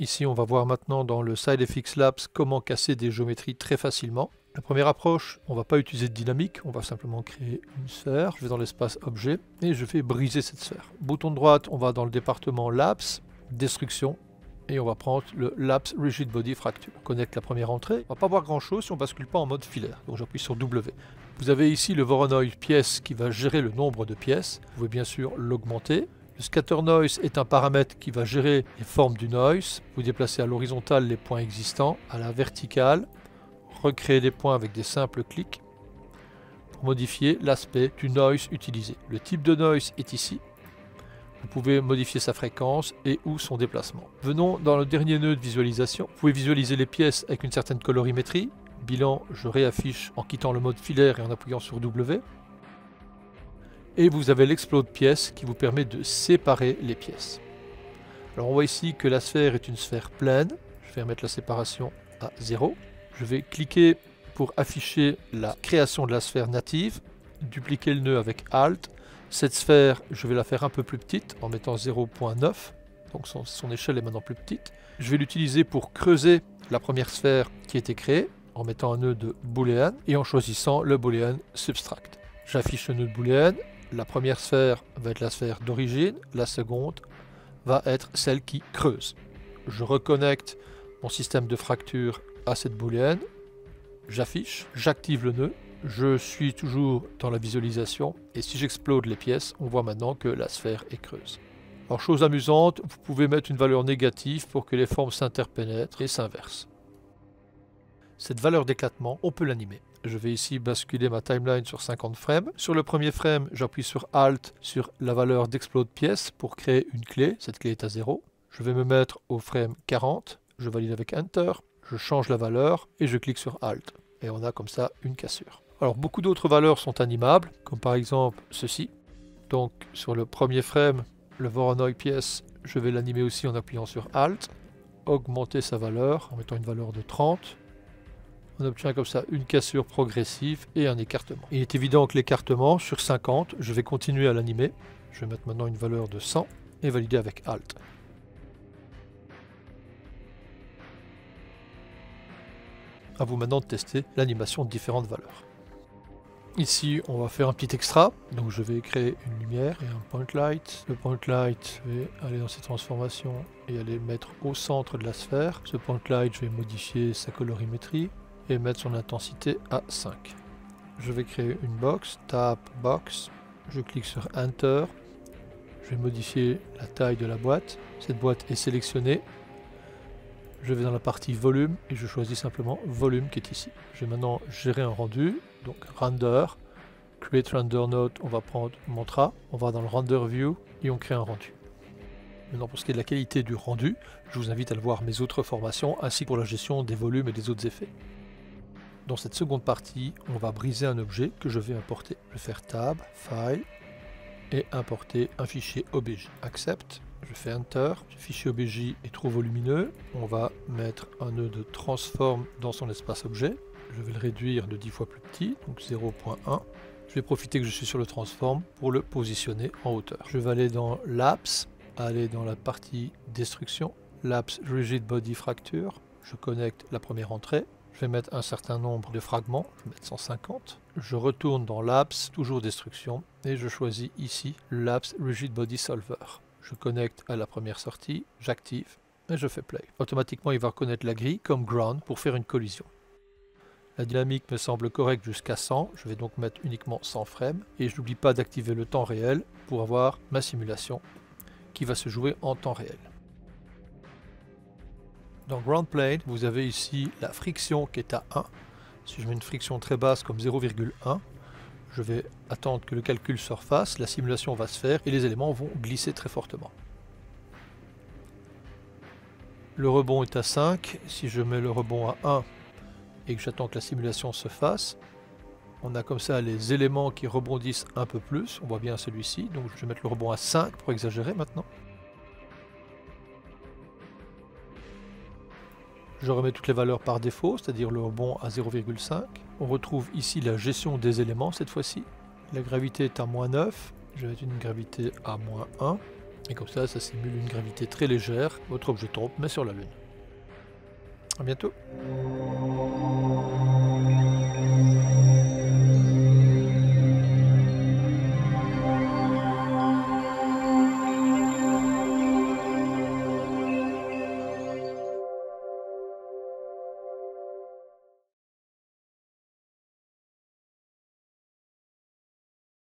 Ici, on va voir maintenant dans le SideFX Labs comment casser des géométries très facilement. La première approche, on ne va pas utiliser de dynamique, on va simplement créer une sphère. Je vais dans l'espace objet et je vais briser cette sphère. Bouton droite, on va dans le département Labs, Destruction, et on va prendre le Labs Rigid Body Fracture. On connecte la première entrée. On ne va pas voir grand chose si on ne bascule pas en mode filaire. Donc j'appuie sur W. Vous avez ici le Voronoi pièce qui va gérer le nombre de pièces. Vous pouvez bien sûr l'augmenter. Le Scatter Noise est un paramètre qui va gérer les formes du noise. Vous déplacez à l'horizontale les points existants, à la verticale, recréer des points avec des simples clics pour modifier l'aspect du noise utilisé. Le type de noise est ici. Vous pouvez modifier sa fréquence et ou son déplacement. Venons dans le dernier nœud de visualisation. Vous pouvez visualiser les pièces avec une certaine colorimétrie. Bilan, je réaffiche en quittant le mode filaire et en appuyant sur W. Et vous avez l'explode pièce qui vous permet de séparer les pièces. Alors on voit ici que la sphère est une sphère pleine. Je vais remettre la séparation à 0. Je vais cliquer pour afficher la création de la sphère native. Dupliquer le nœud avec Alt. Cette sphère, je vais la faire un peu plus petite en mettant 0.9. Donc son échelle est maintenant plus petite. Je vais l'utiliser pour creuser la première sphère qui a été créée en mettant un nœud de boolean et en choisissant le boolean subtract. J'affiche le nœud de boolean. La première sphère va être la sphère d'origine, la seconde va être celle qui creuse. Je reconnecte mon système de fracture à cette booléenne, j'affiche, j'active le nœud, je suis toujours dans la visualisation et si j'explode les pièces, on voit maintenant que la sphère est creuse. Alors chose amusante, vous pouvez mettre une valeur négative pour que les formes s'interpénètrent et s'inversent. Cette valeur d'éclatement, on peut l'animer. Je vais ici basculer ma timeline sur 50 frames. Sur le premier frame, j'appuie sur Alt sur la valeur d'explode pièce pour créer une clé. Cette clé est à 0. Je vais me mettre au frame 40. Je valide avec Enter. Je change la valeur et je clique sur Alt. Et on a comme ça une cassure. Alors beaucoup d'autres valeurs sont animables, comme par exemple ceci. Donc sur le premier frame, le Voronoi pièce, je vais l'animer aussi en appuyant sur Alt. Augmenter sa valeur en mettant une valeur de 30. On obtient comme ça une cassure progressive et un écartement. Il est évident que l'écartement, sur 50, je vais continuer à l'animer. Je vais mettre maintenant une valeur de 100 et valider avec Alt. À vous maintenant de tester l'animation de différentes valeurs. Ici, on va faire un petit extra. Donc je vais créer une lumière et un point light. Le point light, je vais aller dans ses transformations et aller le mettre au centre de la sphère. Ce point light, je vais modifier sa colorimétrie et mettre son intensité à 5. Je vais créer une box, Tab Box, je clique sur Enter, je vais modifier la taille de la boîte, cette boîte est sélectionnée, je vais dans la partie volume et je choisis simplement volume qui est ici. Je vais maintenant gérer un rendu, donc Render, Create Render Node, on va prendre Mantra, on va dans le Render View et on crée un rendu. Maintenant pour ce qui est de la qualité du rendu, je vous invite à le voir mes autres formations ainsi que pour la gestion des volumes et des autres effets. Dans cette seconde partie, on va briser un objet que je vais importer. Je vais faire Tab, File, et importer un fichier OBJ. Accept, je fais Enter, ce fichier OBJ est trop volumineux. On va mettre un nœud de transform dans son espace objet. Je vais le réduire de 10 fois plus petit, donc 0.1. Je vais profiter que je suis sur le transform pour le positionner en hauteur. Je vais aller dans Labs, aller dans la partie Destruction, Labs Rigid Body Fracture. Je connecte la première entrée. Je vais mettre un certain nombre de fragments, je vais mettre 150. Je retourne dans Labs, toujours Destruction, et je choisis ici Labs Rigid Body Solver. Je connecte à la première sortie, j'active, et je fais Play. Automatiquement, il va reconnaître la grille comme Ground pour faire une collision. La dynamique me semble correcte jusqu'à 100, je vais donc mettre uniquement 100 frames, et je n'oublie pas d'activer le temps réel pour avoir ma simulation qui va se jouer en temps réel. Dans Ground Plane, vous avez ici la friction qui est à 1. Si je mets une friction très basse comme 0,1, je vais attendre que le calcul se refasse, la simulation va se faire et les éléments vont glisser très fortement. Le rebond est à 5. Si je mets le rebond à 1 et que j'attends que la simulation se fasse, on a comme ça les éléments qui rebondissent un peu plus. On voit bien celui-ci, donc je vais mettre le rebond à 5 pour exagérer maintenant. Je remets toutes les valeurs par défaut, c'est-à-dire le rebond à 0,5. On retrouve ici la gestion des éléments cette fois-ci. La gravité est à -9, je vais mettre une gravité à -1. Et comme ça simule une gravité très légère. Votre objet tombe, mais sur la Lune. A bientôt.